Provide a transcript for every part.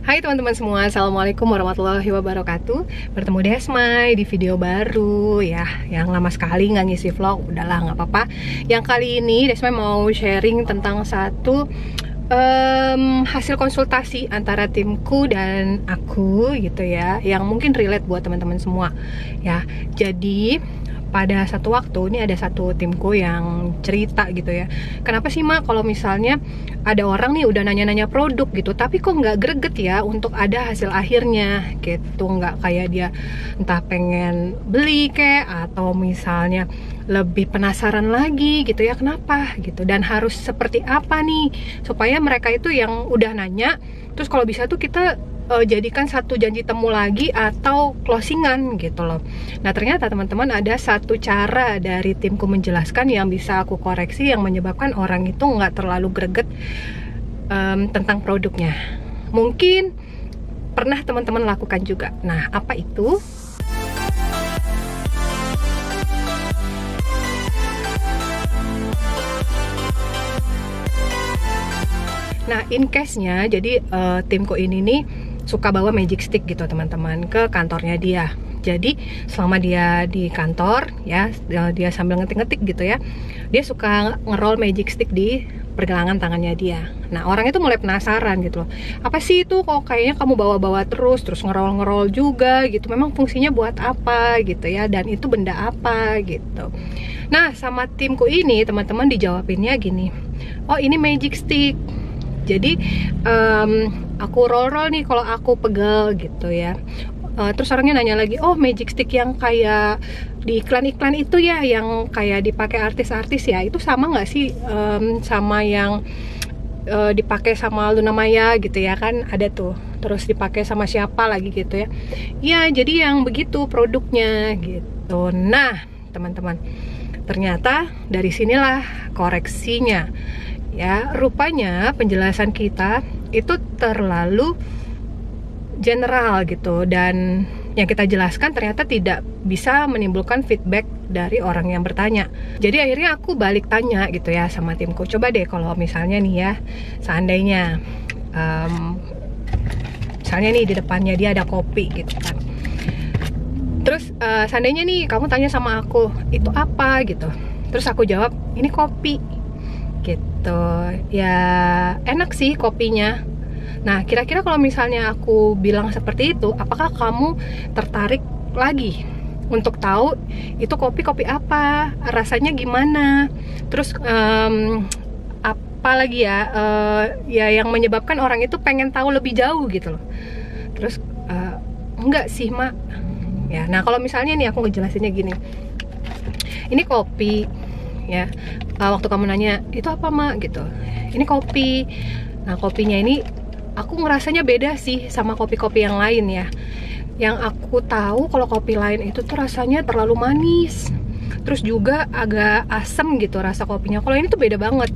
Hai teman-teman semua, Assalamualaikum warahmatullahi wabarakatuh. Bertemu Desmai di video baru ya. Yang lama sekali nggak ngisi vlog, udahlah nggak apa-apa. Yang kali ini Desmai mau sharing tentang satu hasil konsultasi antara timku dan aku gitu ya, yang mungkin relate buat teman-teman semua ya. Jadi pada satu waktu ini ada satu timku yang cerita gitu ya, kenapa sih Mak kalau misalnya ada orang nih udah nanya-nanya produk gitu tapi kok nggak greget ya untuk ada hasil akhirnya gitu, nggak kayak dia entah pengen beli kek atau misalnya lebih penasaran lagi gitu ya, kenapa gitu, dan harus seperti apa nih supaya mereka itu yang udah nanya terus kalau bisa tuh kita jadikan satu janji temu lagi atau closingan gitu loh. Nah ternyata teman-teman ada satu cara dari timku menjelaskan yang bisa aku koreksi, yang menyebabkan orang itu nggak terlalu greget tentang produknya. Mungkin pernah teman-teman lakukan juga. Nah apa itu? Nah in case-nya jadi timku ini nih suka bawa magic stick gitu teman-teman ke kantornya dia. Jadi selama dia di kantor ya, dia sambil ngetik-ngetik gitu ya, dia suka ngerol magic stick di pergelangan tangannya dia. Nah orang itu mulai penasaran gitu loh, apa sih itu kok kayaknya kamu bawa-bawa terus ngerol-ngerol juga gitu, memang fungsinya buat apa gitu ya, dan itu benda apa gitu. Nah sama timku ini teman-teman dijawabinnya gini, oh ini magic stick. Jadi aku roll nih kalau aku pegel gitu ya. Terus orangnya nanya lagi, oh magic stick yang kayak di iklan-iklan itu ya, yang kayak dipakai artis-artis ya, itu sama nggak sih sama yang dipakai sama Luna Maya gitu ya kan, ada tuh. Terus dipakai sama siapa lagi gitu ya. Ya jadi yang begitu produknya gitu. Nah teman-teman, ternyata dari sinilah koreksinya. Ya, rupanya penjelasan kita itu terlalu general gitu, dan yang kita jelaskan ternyata tidak bisa menimbulkan feedback dari orang yang bertanya. Jadi akhirnya aku balik tanya gitu ya sama timku, coba deh kalau misalnya nih ya, seandainya misalnya nih di depannya dia ada kopi gitu kan, terus seandainya nih kamu tanya sama aku itu apa gitu, terus aku jawab ini kopi gitu ya, enak sih kopinya. Nah kira-kira kalau misalnya aku bilang seperti itu, apakah kamu tertarik lagi untuk tahu itu kopi apa, rasanya gimana, terus apa lagi ya, ya yang menyebabkan orang itu pengen tahu lebih jauh gitu loh. Terus enggak sih Mak ya. Nah kalau misalnya nih aku ngejelasinnya gini, ini kopi ya, waktu kamu nanya itu apa Mak gitu, ini kopi. Nah kopinya ini aku ngerasanya beda sih sama kopi-kopi yang lain ya. Yang aku tahu kalau kopi lain itu tuh rasanya terlalu manis, terus juga agak asem gitu rasa kopinya. Kalau ini tuh beda banget,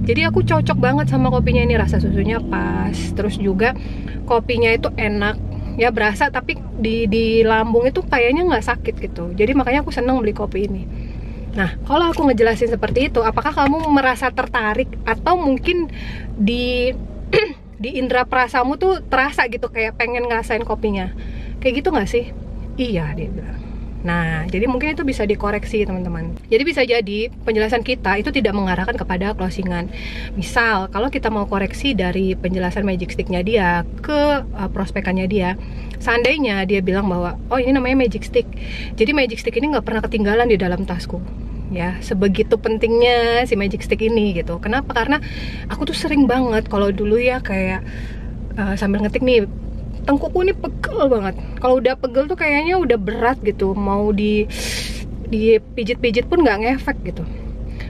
jadi aku cocok banget sama kopinya ini, rasa susunya pas, terus juga kopinya itu enak ya, berasa tapi di lambung itu kayaknya nggak sakit gitu. Jadi makanya aku seneng beli kopi ini. Nah, kalau aku ngejelasin seperti itu, apakah kamu merasa tertarik atau mungkin di indera perasamu tuh terasa gitu kayak pengen ngerasain kopinya? Kayak gitu nggak sih? Iya, dia bilang. Nah, jadi mungkin itu bisa dikoreksi teman-teman. Jadi bisa jadi penjelasan kita itu tidak mengarahkan kepada closingan. Misal, kalau kita mau koreksi dari penjelasan magic sticknya dia ke prospekannya dia, seandainya dia bilang bahwa oh ini namanya magic stick, jadi magic stick ini nggak pernah ketinggalan di dalam tasku ya, sebegitu pentingnya si magic stick ini gitu. Kenapa? Karena aku tuh sering banget kalau dulu ya kayak sambil ngetik nih, tengkukku ini pegel banget. Kalau udah pegel tuh kayaknya udah berat gitu, mau dipijit-pijit pun nggak ngefek gitu.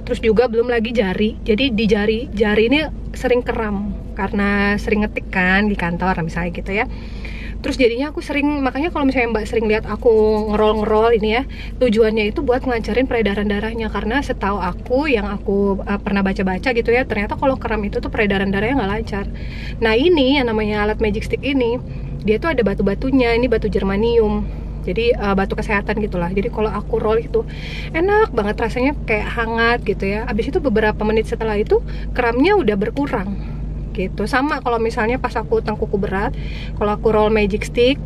Terus juga belum lagi jari, jadi di jari ini sering kram karena sering ngetik kan di kantor misalnya gitu ya. Terus jadinya aku sering, makanya kalau misalnya Mbak sering lihat aku ngerol-ngerol ini ya, tujuannya itu buat ngelancarin peredaran darahnya. Karena setahu aku, yang aku pernah baca-baca gitu ya, ternyata kalau kram itu tuh peredaran darahnya nggak lancar. Nah ini yang namanya alat magic stick ini, dia tuh ada batu-batunya, ini batu germanium. Jadi batu kesehatan gitulah. Jadi kalau aku roll itu enak banget, rasanya kayak hangat gitu ya. Abis itu beberapa menit setelah itu kramnya udah berkurang gitu. Sama kalau misalnya pas aku tengkuku berat, kalau aku roll magic stick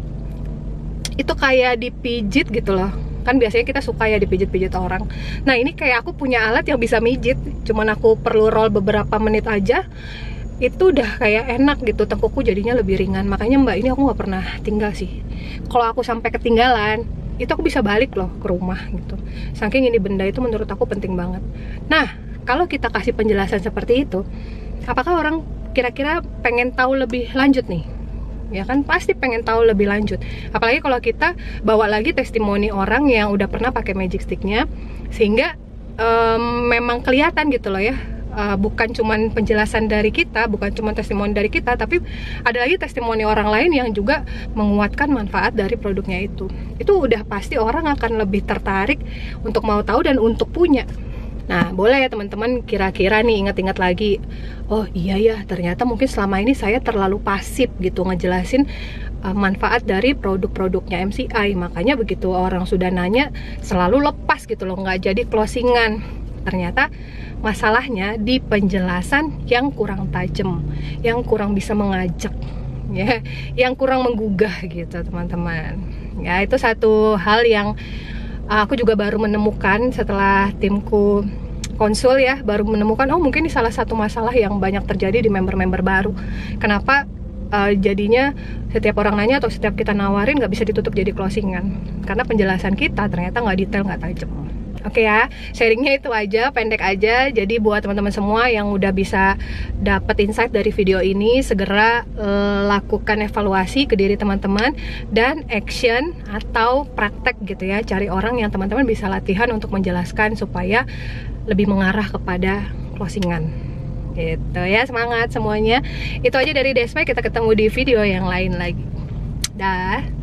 itu kayak dipijit gitu loh. Kan biasanya kita suka ya dipijit-pijit orang. Nah ini kayak aku punya alat yang bisa mijit, cuman aku perlu roll beberapa menit aja, itu udah kayak enak gitu, tengkuku jadinya lebih ringan. Makanya Mbak, ini aku nggak pernah tinggal sih. Kalau aku sampai ketinggalan, itu aku bisa balik loh ke rumah gitu. Saking ini benda itu menurut aku penting banget. Nah, kalau kita kasih penjelasan seperti itu, apakah orang kira-kira pengen tahu lebih lanjut nih? Ya kan pasti pengen tahu lebih lanjut. Apalagi kalau kita bawa lagi testimoni orang yang udah pernah pakai magic sticknya, sehingga memang kelihatan gitu loh ya. Bukan cuman penjelasan dari kita, bukan cuma testimoni dari kita, tapi ada lagi testimoni orang lain yang juga menguatkan manfaat dari produknya itu. Itu udah pasti orang akan lebih tertarik untuk mau tahu dan untuk punya. Nah, boleh ya teman-teman kira-kira nih ingat-ingat lagi, oh iya ya, ternyata mungkin selama ini saya terlalu pasif gitu ngejelasin manfaat dari produk-produknya MCI. Makanya begitu orang sudah nanya, selalu lepas gitu loh, nggak jadi closingan. Ternyata masalahnya di penjelasan yang kurang tajam, yang kurang bisa mengajak, ya, yang kurang menggugah gitu teman-teman. Ya, itu satu hal yang aku juga baru menemukan setelah timku konsul ya, baru menemukan oh mungkin ini salah satu masalah yang banyak terjadi di member-member baru. Kenapa jadinya setiap orang nanya atau setiap kita nawarin nggak bisa ditutup jadi closingan? Karena penjelasan kita ternyata nggak detail, nggak tajam. Oke ya, sharingnya itu aja, pendek aja. Jadi buat teman-teman semua yang udah bisa dapat insight dari video ini, segera lakukan evaluasi ke diri teman-teman dan action atau praktek gitu ya. Cari orang yang teman-teman bisa latihan untuk menjelaskan supaya lebih mengarah kepada closingan. Gitu ya, semangat semuanya. Itu aja dari Desma, kita ketemu di video yang lain lagi. Dah.